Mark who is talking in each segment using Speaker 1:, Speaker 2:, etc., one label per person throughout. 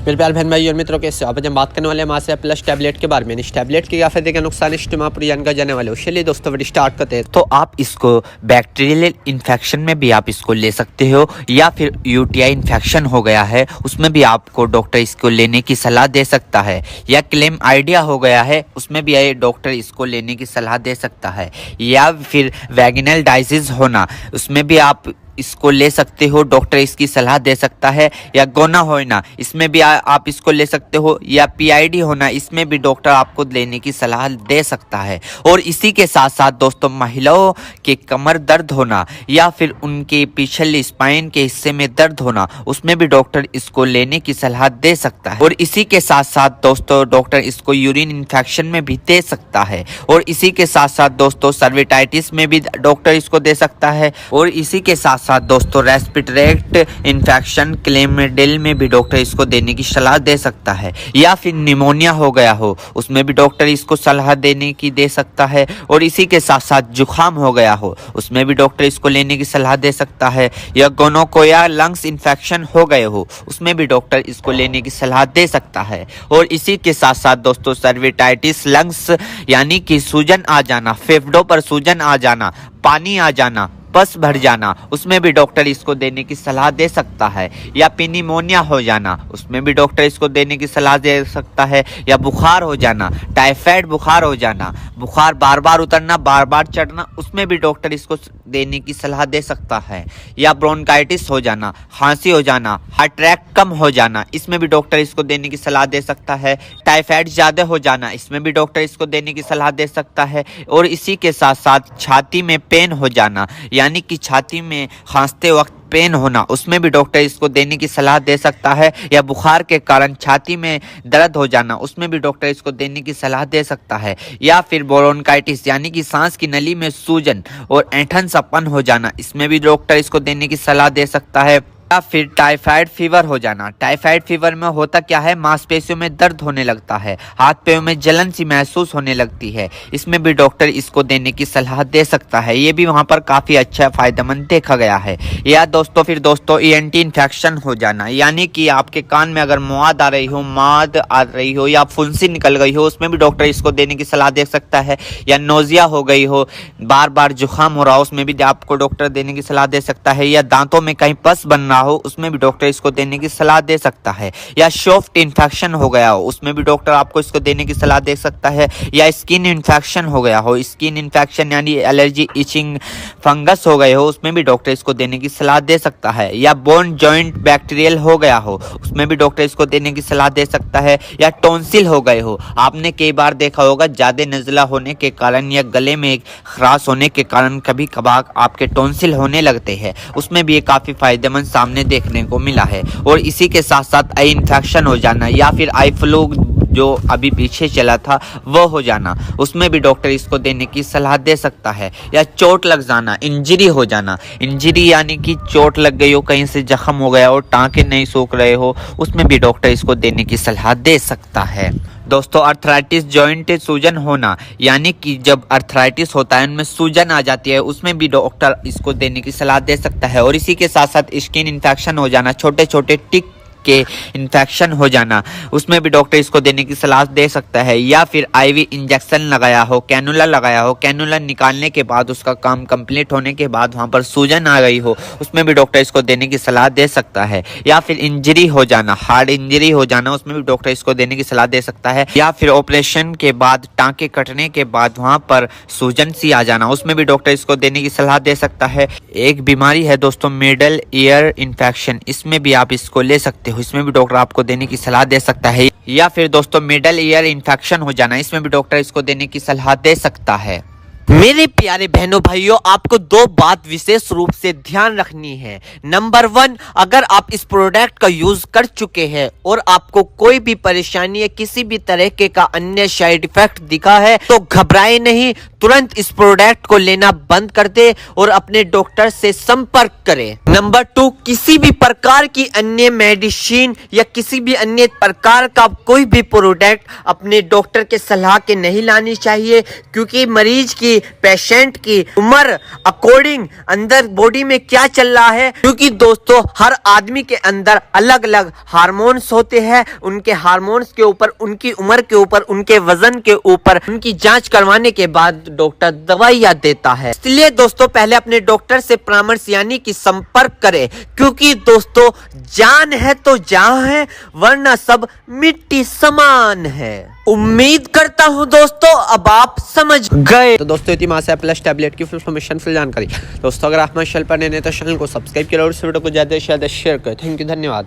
Speaker 1: मेरे प्यारे बहन भाई और मित्रों, कैसे हो आप? हम बात करने वाले हैं मासे प्लस टैबलेट के बारे में। इस टैबलेट के क्या फायदे के नुकसान इस टाइम आप जानकर जाने वाले हो। चलिए दोस्तों वीडियो स्टार्ट करते हैं।
Speaker 2: तो आप इसको बैक्टीरियल इन्फेक्शन में भी आप इसको ले सकते हो, या फिर यूटीआई इन्फेक्शन हो गया है उसमें भी आपको डॉक्टर इसको लेने की सलाह दे सकता है, या क्लेम आइडिया हो गया है उसमें भी डॉक्टर इसको लेने की सलाह दे सकता है, या फिर वैगिनल डायसिस होना उसमें भी आप इसको ले सकते हो, डॉक्टर इसकी सलाह दे सकता है, या गोना होना इसमें भी आप इसको ले सकते हो, या पीआईडी होना इसमें भी डॉक्टर आपको लेने की सलाह दे सकता है। और इसी के साथ साथ दोस्तों महिलाओं के कमर दर्द होना या फिर उनके पिछले स्पाइन के हिस्से में दर्द होना उसमें भी डॉक्टर इसको लेने की सलाह दे सकता है। और इसी के साथ साथ दोस्तों डॉक्टर इसको यूरिन इन्फेक्शन में भी दे सकता है। और इसी के साथ साथ दोस्तों सर्विटाइटिस में भी डॉक्टर इसको दे सकता है। और इसी के साथ साथ दोस्तों रेस्पिरेटरी इन्फेक्शन क्लेमिडियल में भी डॉक्टर इसको देने की सलाह दे सकता है, या फिर निमोनिया हो गया हो उसमें भी डॉक्टर इसको सलाह देने की दे सकता है। और इसी के साथ साथ जुखाम हो गया हो उसमें भी डॉक्टर इसको लेने की सलाह दे सकता है, या गोनोकोया लंग्स इन्फेक्शन हो गए हो उसमें भी डॉक्टर इसको लेने की सलाह दे सकता है। और इसी के साथ साथ दोस्तों सर्विटाइटिस लंग्स यानी कि सूजन आ जाना, फेफड़ों पर सूजन आ जाना, पानी आ जाना, पस भर जाना उसमें भी डॉक्टर इसको देने की सलाह दे सकता है, या पिनीमोनिया हो जाना उसमें भी डॉक्टर इसको देने की सलाह दे सकता है, या बुखार हो जाना, टाइफाइड बुखार हो जाना, बुखार बार बार उतरना बार बार चढ़ना उसमें भी डॉक्टर इसको देने की सलाह दे सकता है, या ब्रोंकाइटिस हो जाना, खांसी हो जाना, हार्ट अटैक कम हो जाना इसमें भी डॉक्टर इसको देने की सलाह दे सकता है, टाइफाइड ज़्यादा हो जाना इसमें भी डॉक्टर इसको देने की सलाह दे सकता है। और इसी के साथ साथ छाती में पेन हो जाना यानी कि छाती में खांसते वक्त पेन होना उसमें भी डॉक्टर इसको देने की सलाह दे सकता है, या बुखार के कारण छाती में दर्द हो जाना उसमें भी डॉक्टर इसको देने की सलाह दे सकता है, या फिर ब्रोंकाइटिस यानी कि सांस की नली में सूजन और ऐंठन सपन हो जाना इसमें भी डॉक्टर इसको देने की सलाह दे सकता है, या फिर टाइफाइड फीवर हो जाना। टाइफाइड फीवर में होता क्या है, मांसपेशियों में दर्द होने लगता है, हाथ पैरों में जलन सी महसूस होने लगती है, इसमें भी डॉक्टर इसको देने की सलाह दे सकता है। ये भी वहाँ पर काफ़ी अच्छा फायदेमंद देखा गया है। या दोस्तों फिर दोस्तों ईएनटी इन्फेक्शन हो जाना यानी कि आपके कान में अगर मवाद आ रही हो या फुंसी निकल गई हो उसमें भी डॉक्टर इसको देने की सलाह दे सकता है, या नोजिया हो गई हो, बार बार जुकाम हो रहा हो उसमें भी आपको डॉक्टर देने की सलाह दे सकता है, या दांतों में कहीं पस बनना हो उसमें भी डॉक्टर इसको देने की सलाह दे सकता है, या सॉफ्ट इन्फेक्शन हो गया हो उसमें भी डॉक्टर आपको इसको देने की सलाह दे सकता है, या स्किन इन्फेक्शन हो गया हो, स्किन इन्फेक्शन यानी एलर्जी इचिंग फंगस हो गए हो उसमें भी डॉक्टर इसको देने की सलाह दे सकता है, या बोन जॉइंट बैक्टीरियल हो गया हो उसमें भी डॉक्टर इसको देने की सलाह दे सकता है, या टॉन्सिल हो गए हो। आपने कई बार देखा होगा ज्यादा नज़ला होने के कारण या गले में खराश होने के कारण कभी कभार आपके टॉन्सिल होने लगते हैं उसमें भी ये काफ़ी फायदेमंद सामने देखने को मिला है। और इसी के साथ साथ आई इन्फेक्शन हो जाना या फिर आई फ्लू जो अभी पीछे चला था वो हो जाना उसमें भी डॉक्टर इसको देने की सलाह दे सकता है, या चोट लग जाना, इंजरी हो जाना, इंजरी यानी कि चोट लग गई हो, कहीं से जख्म हो गया हो, टांके नहीं सूख रहे हो उसमें भी डॉक्टर इसको देने की सलाह दे सकता है। दोस्तों अर्थराइटिस जॉइंट सूजन होना यानी कि जब अर्थराइटिस होता है उनमें सूजन आ जाती है उसमें भी डॉक्टर इसको देने की सलाह दे सकता है। और इसी के साथ साथ स्किन इन्फेक्शन हो जाना, छोटे छोटे टिक के इन्फेक्शन हो जाना उसमें भी डॉक्टर इसको देने की सलाह दे सकता है, या फिर आईवी इंजेक्शन लगाया हो, कैनुला लगाया हो, कैनुला निकालने के बाद उसका काम कंप्लीट होने के बाद वहां पर सूजन आ गई हो उसमें भी डॉक्टर इसको देने की सलाह दे सकता है, या फिर इंजरी हो जाना, हार्ड इंजरी हो जाना उसमें भी डॉक्टर इसको देने की सलाह दे सकता है, या फिर ऑपरेशन के बाद टांके कटने के बाद वहां पर सूजन सी आ जाना उसमें भी डॉक्टर इसको देने की सलाह दे सकता है। एक बीमारी है दोस्तों मिडल ईयर इन्फेक्शन, इसमें भी आप इसको ले सकते हो, इसमें भी डॉक्टर आपको देने की सलाह दे सकता है, या फिर दोस्तों मिडल ईयर इन्फेक्शन हो जाना इसमें भी डॉक्टर इसको देने की सलाह दे सकता है।
Speaker 1: मेरे प्यारे बहनों भाइयों, आपको दो बात विशेष रूप से ध्यान रखनी है। नंबर 1, अगर आप इस प्रोडक्ट का यूज कर चुके हैं और आपको कोई भी परेशानी या किसी भी तरह के का अन्य साइड इफेक्ट दिखा है तो घबराए नहीं, तुरंत इस प्रोडक्ट को लेना बंद कर दे और अपने डॉक्टर से संपर्क करें। नंबर 2, किसी भी प्रकार की अन्य मेडिसिन या किसी भी अन्य प्रकार का कोई भी प्रोडक्ट अपने डॉक्टर के सलाह के नहीं लानी चाहिए, क्योंकि मरीज की, पेशेंट की उम्र अकॉर्डिंग अंदर बॉडी में क्या चल रहा है, क्योंकि दोस्तों हर आदमी के अंदर अलग अलग हार्मोन्स होते हैं। उनके हार्मोन्स के ऊपर, उनकी उम्र के ऊपर, उनके वजन के ऊपर उनकी जांच करवाने के बाद डॉक्टर दवाइयां देता है। इसलिए दोस्तों पहले अपने डॉक्टर से परामर्श यानी कि संपर्क करें, क्योंकि दोस्तों जान है तो जहां है, वरना सब मिट्टी समान है। उम्मीद करता हूं दोस्तों अब आप समझ गए। तो दोस्तों इतिमास प्लस टैबलेट की फुल इन्फॉर्मेशन, फुल जानकारी दोस्तों अगर आप हमारे चैनल पर नए हैं तो चैनल को सब्सक्राइब करें और इस वीडियो को ज्यादा से ज्यादा शेयर करें। थैंक यू, धन्यवाद।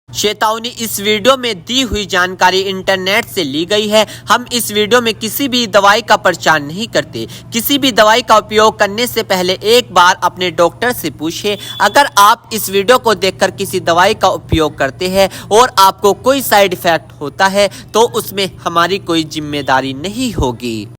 Speaker 1: चेतावनी, इस वीडियो में दी हुई जानकारी इंटरनेट से ली गई है। हम इस वीडियो में किसी भी दवाई का प्रचार नहीं करते। किसी भी दवाई का उपयोग करने से पहले एक बार अपने डॉक्टर से पूछें। अगर आप इस वीडियो को देखकर किसी दवाई का उपयोग करते हैं और आपको कोई साइड इफेक्ट होता है तो उसमें हमारी कोई जिम्मेदारी नहीं होगी।